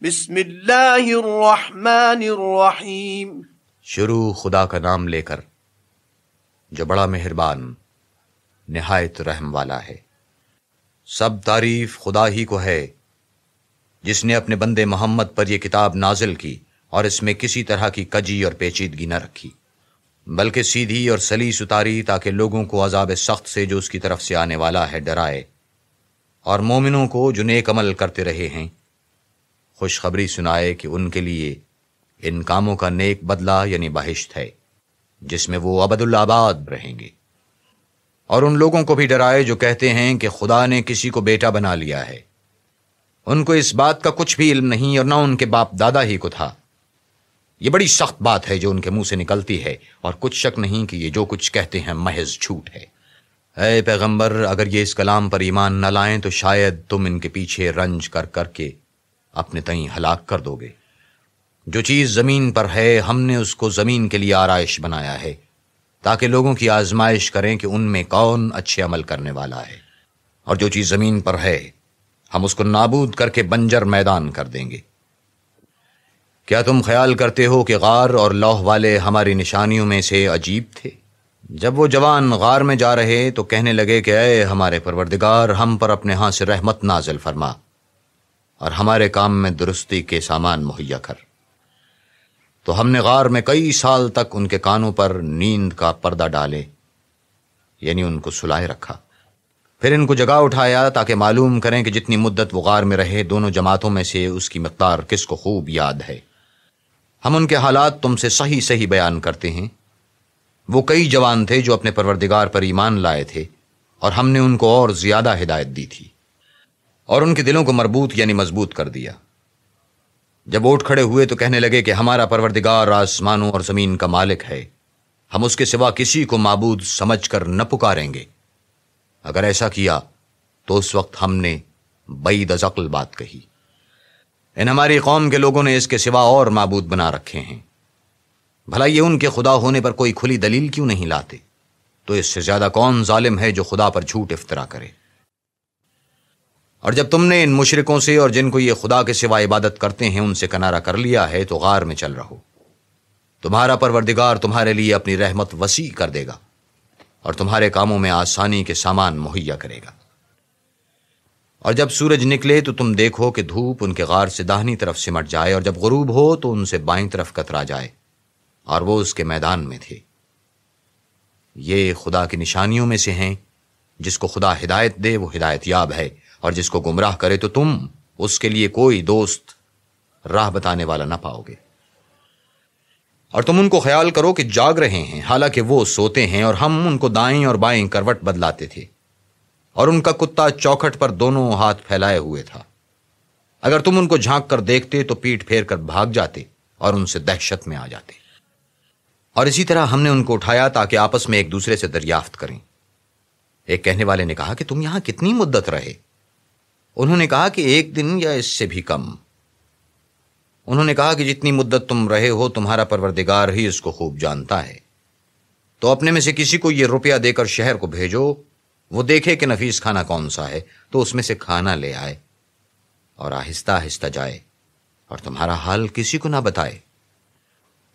بسم اللہ الرحمن الرحیم۔ شروع خدا کا نام لے کر جو بڑا مہربان نہایت رحم والا ہے۔ سب تعریف خدا ہی کو ہے جس نے اپنے بندے محمد پر یہ کتاب نازل کی اور اس میں کسی طرح کی کجی اور پیچیدگی نہ رکھی، بلکہ سیدھی اور سلیس اتاری تاکہ لوگوں کو عذاب سخت سے جو اس کی طرف سے آنے والا ہے ڈرائے، اور مومنوں کو جو نیک عمل کرتے رہے ہیں خوشخبری سنائے کہ ان کے لیے ان کاموں کا نیک بدلہ یعنی بہشت ہے جس میں وہ ابد الآباد رہیں گے، اور ان لوگوں کو بھی ڈرائے جو کہتے ہیں کہ خدا نے کسی کو بیٹا بنا لیا ہے۔ ان کو اس بات کا کچھ بھی علم نہیں اور نہ ان کے باپ دادا ہی کو تھا۔ یہ بڑی سخت بات ہے جو ان کے منہ سے نکلتی ہے، اور کچھ شک نہیں کہ یہ جو کچھ کہتے ہیں محض جھوٹ ہے۔ اے پیغمبر، اگر یہ اس کلام پر ایمان نہ لائیں تو شاید تم ان کے پیچھے رنج کر کر کے اپنے تئیں ہلاک کر دو گے۔ جو چیز زمین پر ہے ہم نے اس کو زمین کے لیے آرائش بنایا ہے تاکہ لوگوں کی آزمائش کریں کہ ان میں کون اچھے عمل کرنے والا ہے، اور جو چیز زمین پر ہے ہم اس کو نابود کر کے بنجر میدان کر دیں گے۔ کیا تم خیال کرتے ہو کہ غار اور لوح والے ہماری نشانیوں میں سے عجیب تھے؟ جب وہ جوان غار میں جا رہے تو کہنے لگے کہ اے ہمارے پروردگار، ہم پر اپنے ہاں سے رحمت نازل فرما اور ہمارے کام میں درستی کے سامان مہیا کر۔ تو ہم نے غار میں کئی سال تک ان کے کانوں پر نیند کا پردہ ڈالے، یعنی ان کو سلائے رکھا، پھر ان کو جگا اٹھایا تاکہ معلوم کریں کہ جتنی مدت وہ غار میں رہے دونوں جماعتوں میں سے اس کی مقدار کس کو خوب یاد ہے۔ ہم ان کے حالات تم سے صحیح صحیح بیان کرتے ہیں۔ وہ کئی جوان تھے جو اپنے پروردگار پر ایمان لائے تھے، اور ہم نے ان کو اور زیادہ ہدایت دی تھی اور ان کے دلوں کو مربوط یعنی مضبوط کر دیا۔ جب اٹھ کھڑے ہوئے تو کہنے لگے کہ ہمارا پروردگار آسمانوں اور زمین کا مالک ہے، ہم اس کے سوا کسی کو معبود سمجھ کر نہ پکاریں گے۔ اگر ایسا کیا تو اس وقت ہم نے بعید از عقل بات کہی۔ ان ہماری قوم کے لوگوں نے اس کے سوا اور معبود بنا رکھے ہیں، بھلا یہ ان کے خدا ہونے پر کوئی کھلی دلیل کیوں نہیں لاتے؟ تو اس سے زیادہ کون ظالم ہے جو خدا پر جھوٹ افطرا کرے؟ اور جب تم نے ان مشرکوں سے اور جن کو یہ خدا کے سوا عبادت کرتے ہیں ان سے کنارہ کر لیا ہے تو غار میں چل رہو، تمہارا پروردگار تمہارے لیے اپنی رحمت وسیع کر دے گا اور تمہارے کاموں میں آسانی کے سامان مہیا کرے گا۔ اور جب سورج نکلے تو تم دیکھو کہ دھوپ ان کے غار سے داہنی طرف سمٹ جائے، اور جب غروب ہو تو ان سے بائیں طرف کترا جائے، اور وہ اس کے میدان میں تھے۔ یہ خدا کی نشانیوں میں سے ہیں۔ جس کو خدا ہدایت دے وہ ہدایت یاب ہے، اور جس کو گمراہ کرے تو تم اس کے لیے کوئی دوست راہ بتانے والا نہ پاؤ گے۔ اور تم ان کو خیال کرو کہ جاگ رہے ہیں حالانکہ وہ سوتے ہیں، اور ہم ان کو دائیں اور بائیں کروٹ بدلاتے تھے، اور ان کا کتا چوکھٹ پر دونوں ہاتھ پھیلائے ہوئے تھا۔ اگر تم ان کو جھانک کر دیکھتے تو پیٹھ پھیر کر بھاگ جاتے اور ان سے دہشت میں آ جاتے۔ اور اسی طرح ہم نے ان کو اٹھایا تاکہ آپس میں ایک دوسرے سے دریافت کریں۔ ایک کہنے والے نے کہا کہ تم یہاں کتنی مدت رہے؟ انہوں نے کہا کہ 1 دن یا اس سے بھی کم۔ انہوں نے کہا کہ جتنی مدت تم رہے ہو تمہارا پروردگار ہی اس کو خوب جانتا ہے، تو اپنے میں سے کسی کو یہ روپیہ دے کر شہر کو بھیجو، وہ دیکھے کہ نفیس کھانا کون سا ہے تو اس میں سے کھانا لے آئے، اور آہستہ آہستہ جائے اور تمہارا حال کسی کو نہ بتائے۔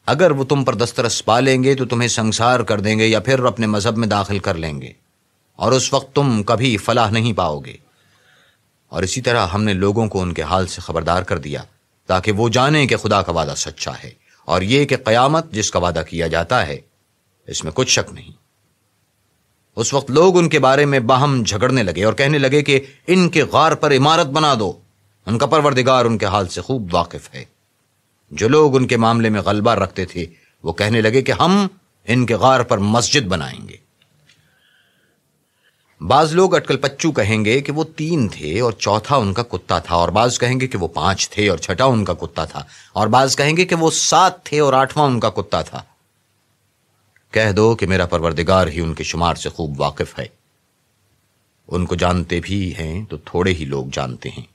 اگر وہ تم پر دسترس پا لیں گے تو تمہیں سنسار کر دیں گے یا پھر اپنے مذہب میں داخل کر لیں گے، اور اس وقت تم کبھی فلاح نہیں پاؤ گے۔ اور اسی طرح ہم نے لوگوں کو ان کے حال سے خبردار کر دیا تاکہ وہ جانیں کہ خدا کا وعدہ سچا ہے، اور یہ کہ قیامت جس کا وعدہ کیا جاتا ہے اس میں کچھ شک نہیں۔ اس وقت لوگ ان کے بارے میں باہم جھگڑنے لگے اور کہنے لگے کہ ان کے غار پر عمارت بنا دو، ان کا پروردگار ان کے حال سے خوب واقف ہے۔ جو لوگ ان کے معاملے میں غلبہ رکھتے تھے وہ کہنے لگے کہ ہم ان کے غار پر مسجد بنائیں گے۔ بعض لوگ اٹکل پچو کہیں گے کہ وہ 3 تھے اور چوتھا ان کا کتا تھا، اور بعض کہیں گے کہ وہ 5 تھے اور چھٹا ان کا کتا تھا، اور بعض کہیں گے کہ وہ 7 تھے اور 8واں ان کا کتا تھا۔ کہہ دو کہ میرا پروردگار ہی ان کے شمار سے خوب واقف ہے۔ ان کو جانتے بھی ہیں تو تھوڑے ہی لوگ جانتے ہیں،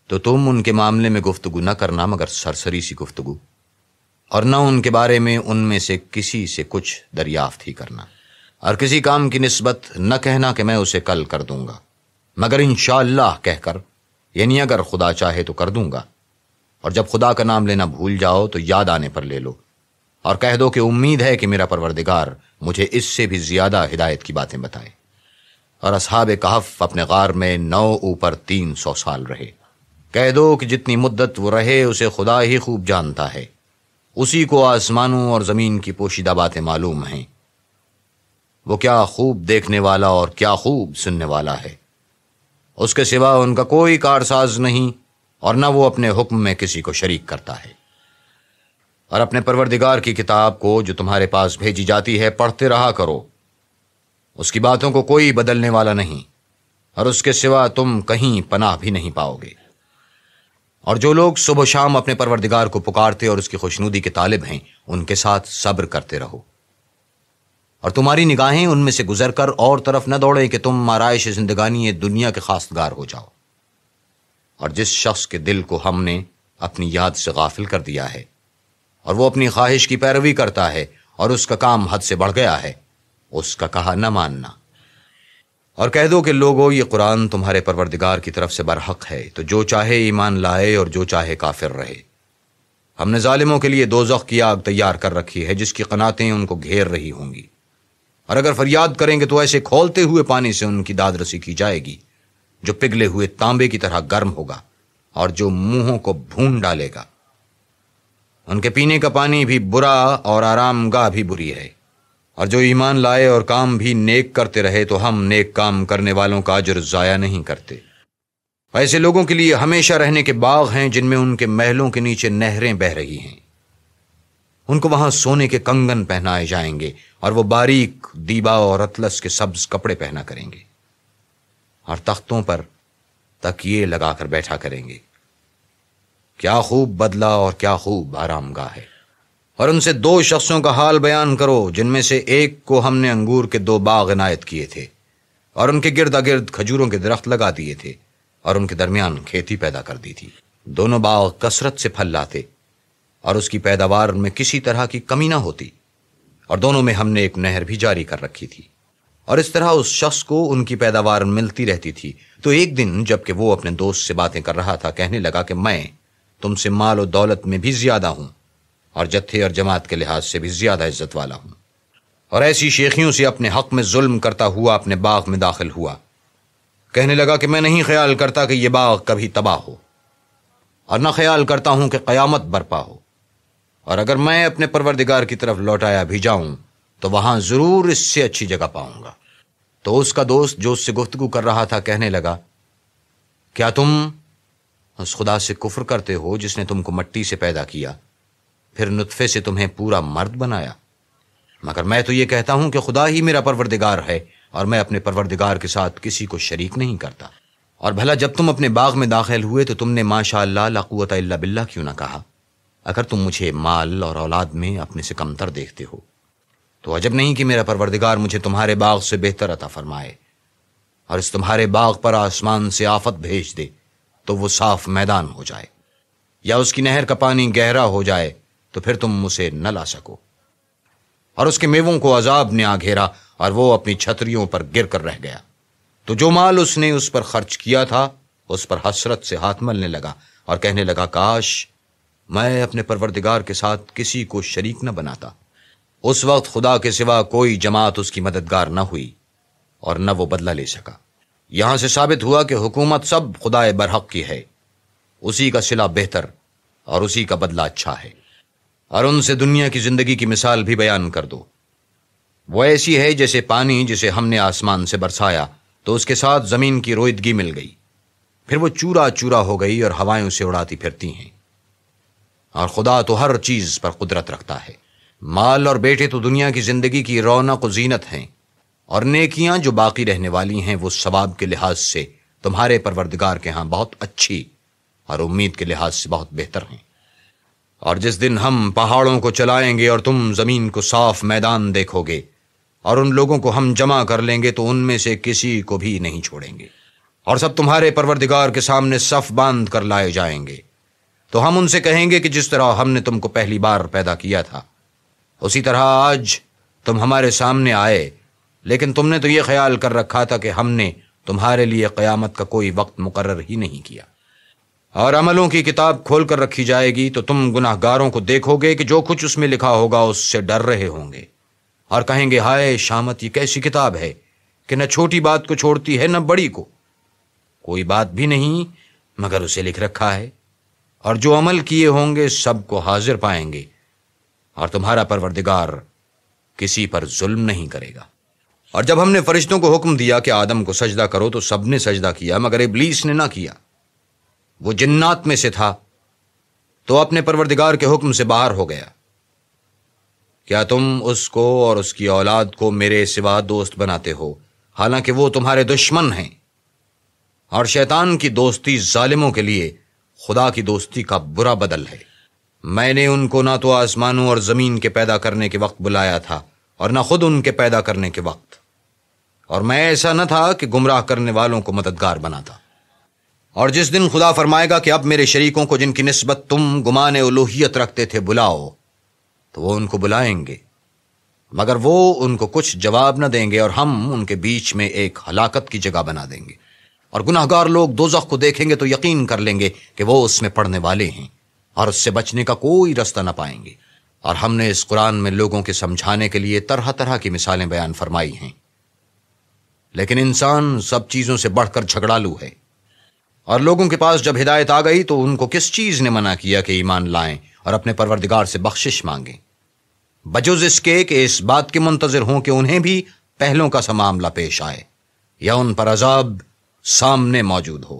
تو تم ان کے معاملے میں گفتگو نہ کرنا مگر سرسری سی گفتگو، اور نہ ان کے بارے میں ان میں سے کسی سے کچھ دریافت ہی کرنا، اور کسی کام کی نسبت نہ کہنا کہ میں اسے کل کر دوں گا، مگر انشاءاللہ کہہ کر، یعنی اگر خدا چاہے تو کر دوں گا، اور جب خدا کا نام لینا بھول جاؤ تو یاد آنے پر لے لو، اور کہہ دو کہ امید ہے کہ میرا پروردگار مجھے اس سے بھی زیادہ ہدایت کی باتیں بتائے۔ اور اصحاب کہف اپنے غار میں 9 اوپر 300 سال رہے۔ کہہ دو کہ جتنی مدت وہ رہے اسے خدا ہی خوب جانتا ہے، اسی کو آسمانوں اور زمین کی پوشیدہ باتیں معلوم ہیں۔ وہ کیا خوب دیکھنے والا اور کیا خوب سننے والا ہے، اس کے سوا ان کا کوئی کارساز نہیں، اور نہ وہ اپنے حکم میں کسی کو شریک کرتا ہے۔ اور اپنے پروردگار کی کتاب کو جو تمہارے پاس بھیجی جاتی ہے پڑھتے رہا کرو، اس کی باتوں کو کوئی بدلنے والا نہیں، اور اس کے سوا تم کہیں پناہ بھی نہیں پاؤ گے۔ اور جو لوگ صبح و شام اپنے پروردگار کو پکارتے اور اس کی خوشنودی کے طالب ہیں، ان کے ساتھ صبر کرتے رہو، اور تمہاری نگاہیں ان میں سے گزر کر اور طرف نہ دوڑیں کہ تم آرائش زندگانی دنیا کے خواستگار ہو جاؤ۔ اور جس شخص کے دل کو ہم نے اپنی یاد سے غافل کر دیا ہے، اور وہ اپنی خواہش کی پیروی کرتا ہے، اور اس کا کام حد سے بڑھ گیا ہے، اس کا کہا نہ ماننا۔ اور کہہ دو کہ لوگو یہ قرآن تمہارے پروردگار کی طرف سے برحق ہے، تو جو چاہے ایمان لائے اور جو چاہے کافر رہے۔ ہم نے ظالموں کے لیے دوزخ کی آگ تیار کر رکھی ہے جس کی قناتیں ان کو گھیر رہی ہوں گی، اور اگر فریاد کریں گے تو ایسے کھولتے ہوئے پانی سے ان کی داد رسی کی جائے گی جو پگھلے ہوئے تانبے کی طرح گرم ہوگا اور جو منہوں کو بھون ڈالے گا۔ ان کے پینے کا پانی بھی برا اور آرام گاہ بھی بری ہے۔ اور جو ایمان لائے اور کام بھی نیک کرتے رہے تو ہم نیک کام کرنے والوں کا اجر ضائع نہیں کرتے۔ ایسے لوگوں کے لیے ہمیشہ رہنے کے باغ ہیں جن میں ان کے محلوں کے نیچے نہریں بہہ رہی ہیں۔ ان کو وہاں سونے کے کنگن پہنائے جائیں گے، اور وہ باریک دیبا اور اطلس کے سبز کپڑے پہنا کریں گے، اور تختوں پر تکیے لگا کر بیٹھا کریں گے۔ کیا خوب بدلہ اور کیا خوب آرام گاہ ہے۔ اور ان سے 2 شخصوں کا حال بیان کرو جن میں سے ایک کو ہم نے انگور کے 2 باغ عنایت کیے تھے، اور ان کے گرد گرد کھجوروں کے درخت لگا دیے تھے، اور ان کے درمیان کھیتی پیدا کر دی تھی۔ دونوں باغ کثرت سے پھل لاتے، اور اس کی پیداوار میں کسی طرح کی کمی نہ ہوتی، اور دونوں میں ہم نے ایک نہر بھی جاری کر رکھی تھی۔ اور اس طرح اس شخص کو ان کی پیداوار ملتی رہتی تھی۔ تو ایک دن جب کہ وہ اپنے دوست سے باتیں کر رہا تھا، کہنے لگا کہ میں تم سے مال و دولت میں بھی زیادہ ہوں، اور جتھے اور جماعت کے لحاظ سے بھی زیادہ عزت والا ہوں۔ اور ایسی شیخیوں سے اپنے حق میں ظلم کرتا ہوا اپنے باغ میں داخل ہوا۔ کہنے لگا کہ میں نہیں خیال کرتا کہ یہ باغ کبھی تباہ ہو، اور نہ خیال کرتا ہوں کہ قیامت برپا ہو، اور اگر میں اپنے پروردگار کی طرف لوٹایا بھی جاؤں تو وہاں ضرور اس سے اچھی جگہ پاؤں گا۔ تو اس کا دوست جو اس سے گفتگو کر رہا تھا کہنے لگا، کیا تم اس خدا سے کفر کرتے ہو جس نے تم کو مٹی سے پیدا کیا، پھر نطفے سے تمہیں پورا مرد بنایا؟ مگر میں تو یہ کہتا ہوں کہ خدا ہی میرا پروردگار ہے، اور میں اپنے پروردگار کے ساتھ کسی کو شریک نہیں کرتا۔ اور بھلا جب تم اپنے باغ میں داخل ہوئے تو تم نے ماشاء اللہ لا قوت الا باللہ کیوں نہ کہا؟ اگر تم مجھے مال اور اولاد میں اپنے سے کمتر دیکھتے ہو تو عجب نہیں کہ میرا پروردگار مجھے تمہارے باغ سے بہتر عطا فرمائے، اور اس تمہارے باغ پر آسمان سے آفت بھیج دے تو وہ صاف میدان ہو جائے، یا اس کی نہر کا پانی گہرا ہو جائے تو پھر تم اسے نہ لا سکو، اور اس کے میووں کو عذاب نے آ گھیرا اور وہ اپنی چھتریوں پر گر کر رہ گیا۔ تو جو مال اس نے اس پر خرچ کیا تھا اس پر حسرت سے ہاتھ ملنے لگا اور کہنے لگا، کاش میں اپنے پروردگار کے ساتھ کسی کو شریک نہ بناتا۔ اس وقت خدا کے سوا کوئی جماعت اس کی مددگار نہ ہوئی اور نہ وہ بدلہ لے سکا۔ یہاں سے ثابت ہوا کہ حکومت سب خدائے برحق کی ہے، اسی کا صلہ بہتر اور اسی کا بدلہ اچھا ہے۔ اور ان سے دنیا کی زندگی کی مثال بھی بیان کر دو۔ وہ ایسی ہے جیسے پانی جسے ہم نے آسمان سے برسایا تو اس کے ساتھ زمین کی رویدگی مل گئی، پھر وہ چورا چورا ہو گئی اور ہوائیں سے اڑاتی پھرتی ہیں۔ اور خدا تو ہر چیز پر قدرت رکھتا ہے۔ مال اور بیٹے تو دنیا کی زندگی کی رونق و زینت ہیں، اور نیکیاں جو باقی رہنے والی ہیں وہ ثواب کے لحاظ سے تمہارے پروردگار کے ہاں بہت اچھی اور امید کے لحاظ سے بہت بہتر ہیں۔ اور جس دن ہم پہاڑوں کو چلائیں گے اور تم زمین کو صاف میدان دیکھو گے، اور ان لوگوں کو ہم جمع کر لیں گے تو ان میں سے کسی کو بھی نہیں چھوڑیں گے، اور سب تمہارے پروردگار کے سامنے صف باندھ کر لائے جائیں گے۔ تو ہم ان سے کہیں گے کہ جس طرح ہم نے تم کو پہلی بار پیدا کیا تھا اسی طرح آج تم ہمارے سامنے آئے، لیکن تم نے تو یہ خیال کر رکھا تھا کہ ہم نے تمہارے لیے قیامت کا کوئی وقت مقرر ہی نہیں کیا۔ اور عملوں کی کتاب کھول کر رکھی جائے گی تو تم گناہگاروں کو دیکھو گے کہ جو کچھ اس میں لکھا ہوگا اس سے ڈر رہے ہوں گے اور کہیں گے ہائے شامت، یہ کیسی کتاب ہے کہ نہ چھوٹی بات کو چھوڑتی ہے نہ بڑی کو، کوئی بات بھی نہیں مگر اسے لکھ رکھا ہے، اور جو عمل کیے ہوں گے سب کو حاضر پائیں گے، اور تمہارا پروردگار کسی پر ظلم نہیں کرے گا۔ اور جب ہم نے فرشتوں کو حکم دیا کہ آدم کو سجدہ کرو تو سب نے سجدہ کیا مگر ابلیس نے نہ کیا، وہ جنات میں سے تھا تو اپنے پروردگار کے حکم سے باہر ہو گیا۔ کیا تم اس کو اور اس کی اولاد کو میرے سوا دوست بناتے ہو حالانکہ وہ تمہارے دشمن ہیں؟ اور شیطان کی دوستی ظالموں کے لیے خدا کی دوستی کا برا بدل ہے۔ میں نے ان کو نہ تو آسمانوں اور زمین کے پیدا کرنے کے وقت بلایا تھا اور نہ خود ان کے پیدا کرنے کے وقت، اور میں ایسا نہ تھا کہ گمراہ کرنے والوں کو مددگار بناتا۔ اور جس دن خدا فرمائے گا کہ اب میرے شریکوں کو جن کی نسبت تم گمان الوہیت رکھتے تھے بلاؤ، تو وہ ان کو بلائیں گے مگر وہ ان کو کچھ جواب نہ دیں گے، اور ہم ان کے بیچ میں ایک ہلاکت کی جگہ بنا دیں گے، اور گناہگار لوگ دوزخ کو دیکھیں گے تو یقین کر لیں گے کہ وہ اس میں پڑنے والے ہیں اور اس سے بچنے کا کوئی رستہ نہ پائیں گے۔ اور ہم نے اس قرآن میں لوگوں کے سمجھانے کے لیے طرح طرح کی مثالیں بیان فرمائی ہیں، لیکن انسان سب چیزوں سے بڑھ کر جھگڑالو ہے۔ اور لوگوں کے پاس جب ہدایت آ گئی تو ان کو کس چیز نے منع کیا کہ ایمان لائیں اور اپنے پروردگار سے بخشش مانگیں، بجز اس کے کہ اس بات کے منتظر ہوں کہ انہیں بھی پہلوں کا سا معاملہ پیش آئے یا ان پر عذاب سامنے موجود ہو۔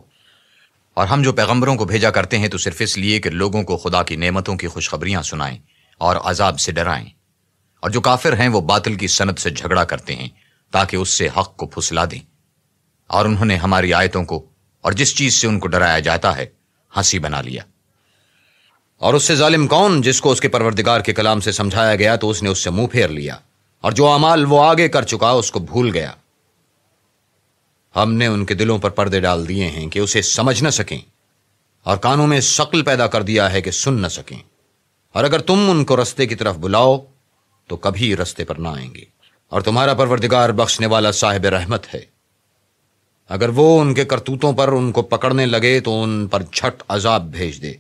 اور ہم جو پیغمبروں کو بھیجا کرتے ہیں تو صرف اس لیے کہ لوگوں کو خدا کی نعمتوں کی خوشخبریاں سنائیں اور عذاب سے ڈرائیں، اور جو کافر ہیں وہ باطل کی سند سے جھگڑا کرتے ہیں تاکہ اس سے حق کو پھسلا دیں، اور انہوں نے ہماری آیتوں کو اور جس چیز سے ان کو ڈرایا جاتا ہے ہنسی بنا لیا۔ اور اس سے ظالم کون جس کو اس کے پروردگار کے کلام سے سمجھایا گیا تو اس نے اس سے منہ پھیر لیا، اور جو اعمال وہ آگے کر چکا اس کو بھول گیا۔ ہم نے ان کے دلوں پر پردے ڈال دیے ہیں کہ اسے سمجھ نہ سکیں، اور کانوں میں شکل پیدا کر دیا ہے کہ سن نہ سکیں، اور اگر تم ان کو رستے کی طرف بلاؤ تو کبھی رستے پر نہ آئیں گے۔ اور تمہارا پروردگار بخشنے والا صاحب رحمت ہے، اگر وہ ان کے کرتوتوں پر ان کو پکڑنے لگے تو ان پر جھٹ عذاب بھیج دے،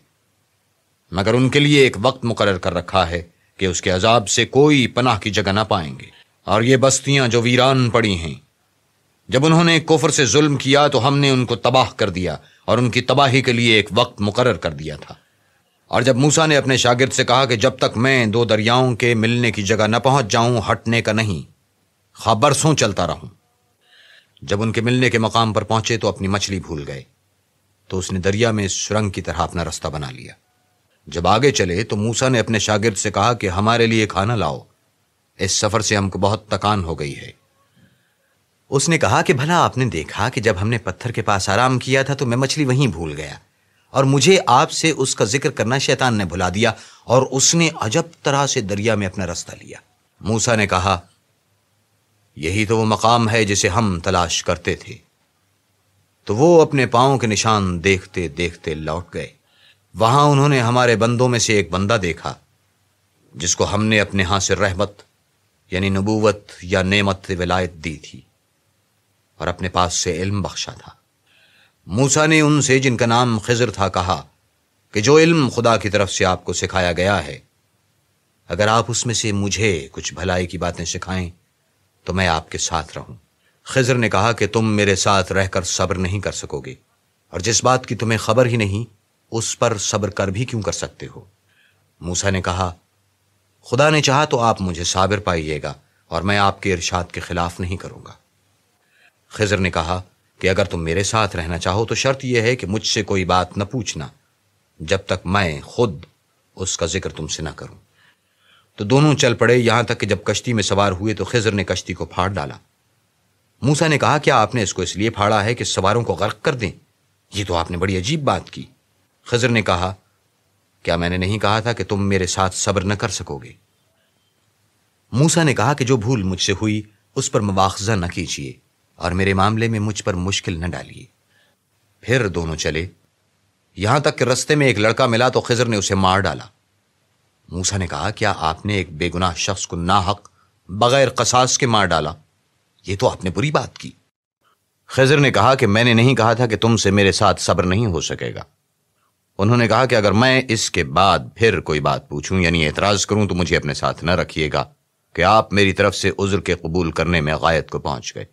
مگر ان کے لیے ایک وقت مقرر کر رکھا ہے کہ اس کے عذاب سے کوئی پناہ کی جگہ نہ پائیں گے۔ اور یہ بستیاں جو ویران پڑی ہیں، جب انہوں نے کفر سے ظلم کیا تو ہم نے ان کو تباہ کر دیا اور ان کی تباہی کے لیے ایک وقت مقرر کر دیا تھا۔ اور جب موسیٰ نے اپنے شاگرد سے کہا کہ جب تک میں دو دریاؤں کے ملنے کی جگہ نہ پہنچ جاؤں ہٹنے کا نہیں، خواہ برسوں چلتا رہوں۔ جب ان کے ملنے کے مقام پر پہنچے تو اپنی مچھلی بھول گئے، تو اس نے دریا میں سرنگ کی طرح اپنا رستہ بنا لیا۔ جب آگے چلے تو موسیٰ نے اپنے شاگرد سے کہا کہ ہمارے لیے کھانا لاؤ، اس سفر سے ہم کو بہت تکان ہو گئی ہے۔ اس نے کہا کہ بھلا آپ نے دیکھا کہ جب ہم نے پتھر کے پاس آرام کیا تھا تو میں مچھلی وہیں بھول گیا، اور مجھے آپ سے اس کا ذکر کرنا شیطان نے بھلا دیا، اور اس نے عجب طرح سے دریا میں اپنا رستہ لیا۔ موسیٰ نے کہا یہی تو وہ مقام ہے جسے ہم تلاش کرتے تھے۔ تو وہ اپنے پاؤں کے نشان دیکھتے دیکھتے لوٹ گئے۔ وہاں انہوں نے ہمارے بندوں میں سے ایک بندہ دیکھا جس کو ہم نے اپنے ہاں سے رحمت یعنی نبوت یا نعمت ولایت دی تھی اور اپنے پاس سے علم بخشا تھا۔ موسیٰ نے ان سے جن کا نام خضر تھا کہا کہ جو علم خدا کی طرف سے آپ کو سکھایا گیا ہے، اگر آپ اس میں سے مجھے کچھ بھلائی کی باتیں سکھائیں تو میں آپ کے ساتھ رہوں۔ خضر نے کہا کہ تم میرے ساتھ رہ کر صبر نہیں کر سکو گے، اور جس بات کی تمہیں خبر ہی نہیں اس پر صبر کر بھی کیوں کر سکتے ہو؟ موسیٰ نے کہا خدا نے چاہا تو آپ مجھے صابر پائیے گا اور میں آپ کے ارشاد کے خلاف نہیں کروں گا۔ خضر نے کہا کہ اگر تم میرے ساتھ رہنا چاہو تو شرط یہ ہے کہ مجھ سے کوئی بات نہ پوچھنا جب تک میں خود اس کا ذکر تم سے نہ کروں۔ تو دونوں چل پڑے، یہاں تک کہ جب کشتی میں سوار ہوئے تو خضر نے کشتی کو پھاڑ ڈالا۔ موسیٰ نے کہا کیا آپ نے اس کو اس لیے پھاڑا ہے کہ سواروں کو غرق کر دیں؟ یہ تو آپ نے بڑی عجیب بات کی۔ خضر نے کہا کیا میں نے نہیں کہا تھا کہ تم میرے ساتھ صبر نہ کر سکو گے؟ موسیٰ نے کہا کہ جو بھول مجھ سے ہوئی اس پر مواخذہ نہ کیجیے اور میرے معاملے میں مجھ پر مشکل نہ ڈالیے۔ پھر دونوں چلے، یہاں تک کہ رستے میں ایک لڑکا ملا تو خضر نے اسے مار ڈالا۔ موسیٰ نے کہا کیا آپ نے ایک بے گناہ شخص کو ناحق بغیر قصاص کے مار ڈالا؟ یہ تو آپ نے بری بات کی۔ خضر نے کہا کہ میں نے نہیں کہا تھا کہ تم سے میرے ساتھ صبر نہیں ہو سکے گا۔ انہوں نے کہا کہ اگر میں اس کے بعد پھر کوئی بات پوچھوں یعنی اعتراض کروں تو مجھے اپنے ساتھ نہ رکھیے گا کہ آپ میری طرف سے عذر کے قبول کرنے میں غایت کو پہنچ گئے۔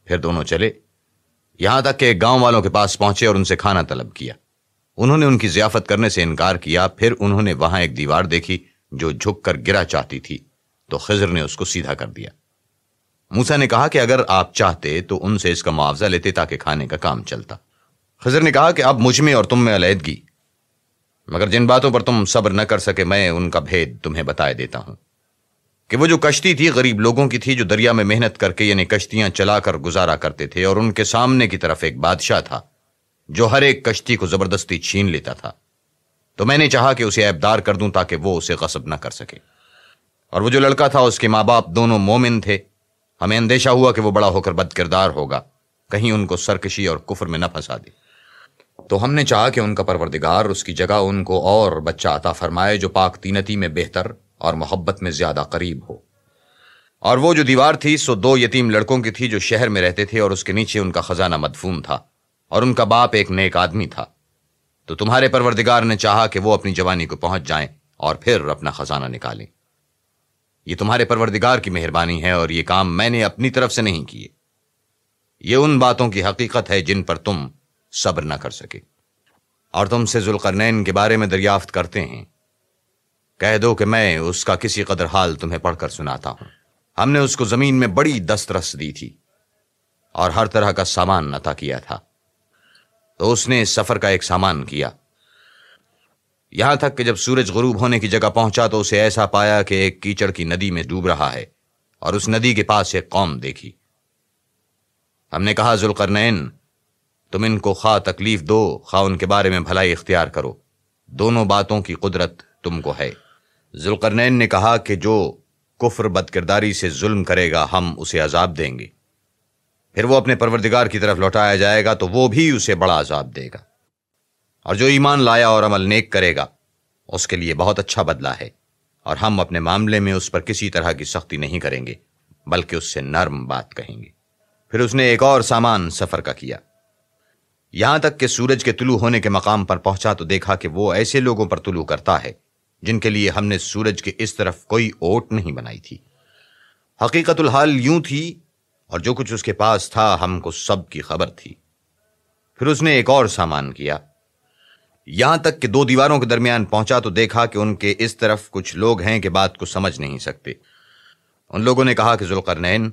پھر دونوں چلے، یہاں تک کہ گاؤں والوں کے پاس پہنچے اور ان سے کھانا طلب کیا۔ انہوں نے ان کی ضیافت کرنے سے انکار کیا۔ پھر انہوں نے وہاں ایک دیوار دیکھی جو جھک کر گرا چاہتی تھی، تو خضر نے اس کو سیدھا کر دیا۔ موسیٰ نے کہا کہ اگر آپ چاہتے تو ان سے اس کا معاوضہ لیتے تاکہ کھانے کا کام چلتا۔ خضر نے کہا کہ اب مجھ میں اور تم میں علیحدگی، مگر جن باتوں پر تم صبر نہ کر سکے میں ان کا بھید تمہیں بتائے دیتا ہوں کہ وہ جو کشتی تھی غریب لوگوں کی تھی جو دریا میں محنت کر کے یعنی کشتیاں چلا کر گزارا کرتے تھے، اور ان کے سامنے کی طرف ایک بادشاہ تھا جو ہر ایک کشتی کو زبردستی چھین لیتا تھا۔ تو میں نے چاہا کہ اسے عیبدار کر دوں تاکہ وہ اسے غصب نہ کر سکے۔ اور وہ جو لڑکا تھا اس کے ماں باپ دونوں مومن تھے۔ ہمیں اندیشہ ہوا کہ وہ بڑا ہو کر بد کردار ہوگا، کہیں ان کو سرکشی اور کفر میں نہ پھنسا دے۔ تو ہم نے چاہا کہ ان کا پروردگار اس کی جگہ ان کو اور بچہ عطا فرمائے جو پاک تینتی میں بہتر اور محبت میں زیادہ قریب ہو۔ اور وہ جو دیوار تھی سو 2 یتیم لڑکوں کی تھی جو شہر میں رہتے تھے، اور اس کے نیچے ان کا خزانہ مدفون تھا، اور ان کا باپ ایک نیک آدمی تھا۔ تو تمہارے پروردگار نے چاہا کہ وہ اپنی جوانی کو پہنچ جائیں اور پھر اپنا خزانہ نکالیں۔ یہ تمہارے پروردگار کی مہربانی ہے، اور یہ کام میں نے اپنی طرف سے نہیں کیے۔ یہ ان باتوں کی حقیقت ہے جن پر تم صبر نہ کر سکے۔ اور تم سے ذوالقرنین کے بارے میں دریافت کرتے ہیں، کہہ دو کہ میں اس کا کسی قدر حال تمہیں پڑھ کر سناتا ہوں۔ ہم نے اس کو زمین میں بڑی دسترس دی تھی اور ہر طرح کا سامان عطا کیا تھا، تو اس نے اس سفر کا ایک سامان کیا، یہاں تک کہ جب سورج غروب ہونے کی جگہ پہنچا تو اسے ایسا پایا کہ ایک کیچڑ کی ندی میں ڈوب رہا ہے، اور اس ندی کے پاس ایک قوم دیکھی۔ ہم نے کہا ذوالقرنین تم ان کو خواہ تکلیف دو خواہ ان کے بارے میں بھلائی اختیار کرو، دونوں باتوں کی قدرت تم کو ہے۔ ذوالقرنین نے کہا کہ جو کفر بد کرداری سے ظلم کرے گا ہم اسے عذاب دیں گے، پھر وہ اپنے پروردگار کی طرف لوٹایا جائے گا تو وہ بھی اسے بڑا عذاب دے گا، اور جو ایمان لایا اور عمل نیک کرے گا اس کے لیے بہت اچھا بدلہ ہے، اور ہم اپنے معاملے میں اس پر کسی طرح کی سختی نہیں کریں گے بلکہ اس سے نرم بات کہیں گے۔ پھر اس نے ایک اور سامان سفر کا کیا، یہاں تک کہ سورج کے طلوع ہونے کے مقام پر پہنچا تو دیکھا کہ وہ ایسے لوگوں پر طلوع کرتا ہے جن کے لیے ہم نے سورج کے اس طرف کوئی اوٹ نہیں بنائی تھی۔ حقیقت الحال یوں تھی، اور جو کچھ اس کے پاس تھا ہم کو سب کی خبر تھی۔ پھر اس نے ایک اور سامان کیا، یہاں تک کہ 2 دیواروں کے درمیان پہنچا تو دیکھا کہ ان کے اس طرف کچھ لوگ ہیں کہ بات کو سمجھ نہیں سکتے۔ ان لوگوں نے کہا کہ ذوالقرنین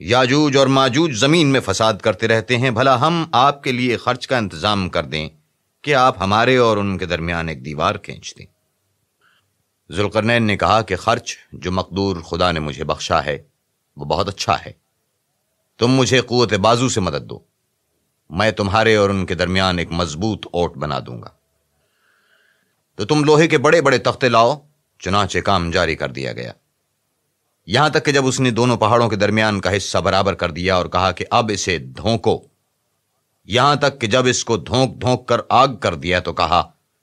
یاجوج اور ماجوج زمین میں فساد کرتے رہتے ہیں، بھلا ہم آپ کے لیے خرچ کا انتظام کر دیں کہ آپ ہمارے اور ان کے درمیان ایک دیوار کھینچ دیں۔ ذوالقرنین نے کہا کہ خرچ جو مقدور خدا نے مجھے بخشا ہے وہ بہت اچھا ہے، تم مجھے قوت بازو سے مدد دو، میں تمہارے اور ان کے درمیان ایک مضبوط اوٹ بنا دوں گا۔ تو تم لوہے کے بڑے بڑے تختے لاؤ۔ چنانچہ کام جاری کر دیا گیا، یہاں تک کہ جب اس نے دونوں پہاڑوں کے درمیان کا حصہ برابر کر دیا اور کہا کہ اب اسے دھونکو، یہاں تک کہ جب اس کو دھونک دھونک کر آگ کر دیا تو کہا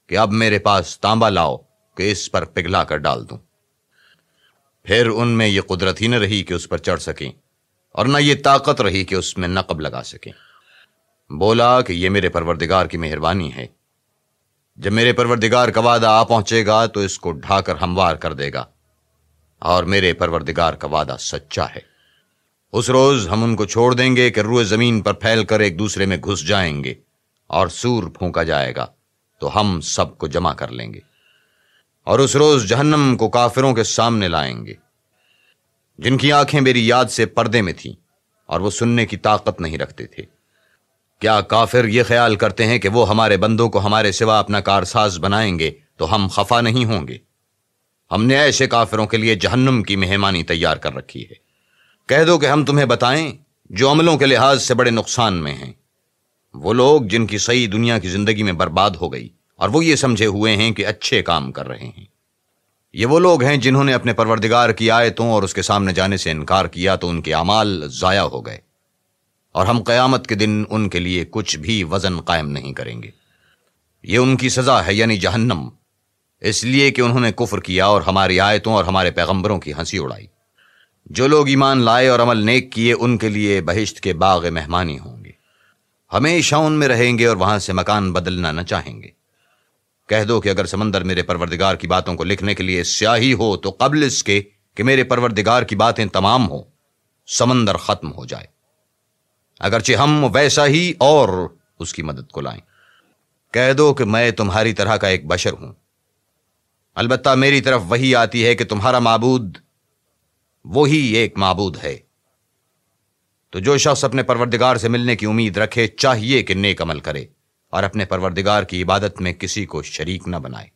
کہ اب میرے پاس تانبا لاؤ کہ اس پر پگھلا کر ڈال دوں۔ پھر ان میں یہ قدرت ہی نہ رہی کہ اس پر چڑھ سکیں، اور نہ یہ طاقت رہی کہ اس میں نقب لگا سکیں۔ بولا کہ یہ میرے پروردگار کی مہربانی ہے، جب میرے پروردگار کا وعدہ آ پہنچے گا تو اس کو ڈھا کر ہموار کر دے گا، اور میرے پروردگار کا وعدہ سچا ہے۔ اس روز ہم ان کو چھوڑ دیں گے کہ روئے زمین پر پھیل کر ایک دوسرے میں گھس جائیں گے، اور سور پھونکا جائے گا تو ہم سب کو جمع کر لیں گے، اور اس روز جہنم کو کافروں کے سامنے لائیں گے، جن کی آنکھیں میری یاد سے پردے میں تھیں اور وہ سننے کی طاقت نہیں رکھتے تھے۔ کیا کافر یہ خیال کرتے ہیں کہ وہ ہمارے بندوں کو ہمارے سوا اپنا کارساز بنائیں گے تو ہم خفا نہیں ہوں گے؟ ہم نے ایسے کافروں کے لیے جہنم کی مہمانی تیار کر رکھی ہے۔ کہہ دو کہ ہم تمہیں بتائیں جو عملوں کے لحاظ سے بڑے نقصان میں ہیں، وہ لوگ جن کی صحیح دنیا کی زندگی میں برباد ہو گئی اور وہ یہ سمجھے ہوئے ہیں کہ اچھے کام کر رہے ہیں۔ یہ وہ لوگ ہیں جنہوں نے اپنے پروردگار کی آیتوں اور اس کے سامنے جانے سے انکار کیا تو ان کے اعمال ضائع ہو گئے، اور ہم قیامت کے دن ان کے لیے کچھ بھی وزن قائم نہیں کریں گے۔ یہ ان کی سزا ہے یعنی جہنم، اس لیے کہ انہوں نے کفر کیا اور ہماری آیتوں اور ہمارے پیغمبروں کی ہنسی اڑائی۔ جو لوگ ایمان لائے اور عمل نیک کیے ان کے لیے بہشت کے باغ مہمانی ہوں گے، ہمیشہ ان میں رہیں گے اور وہاں سے مکان بدلنا نہ چاہیں گے۔ کہہ دو کہ اگر سمندر میرے پروردگار کی باتوں کو لکھنے کے لیے سیاہی ہو تو قبل اس کے کہ میرے پروردگار کی باتیں تمام ہوں سمندر ختم ہو جائے، اگرچہ ہم ویسا ہی اور اس کی مدد کو لائیں۔ کہہ دو کہ میں تمہاری طرح کا ایک بشر ہوں، البتہ میری طرف وہی آتی ہے کہ تمہارا معبود وہی ایک معبود ہے۔ تو جو شخص اپنے پروردگار سے ملنے کی امید رکھے چاہیے کہ نیک عمل کرے اور اپنے پروردگار کی عبادت میں کسی کو شریک نہ بنائے۔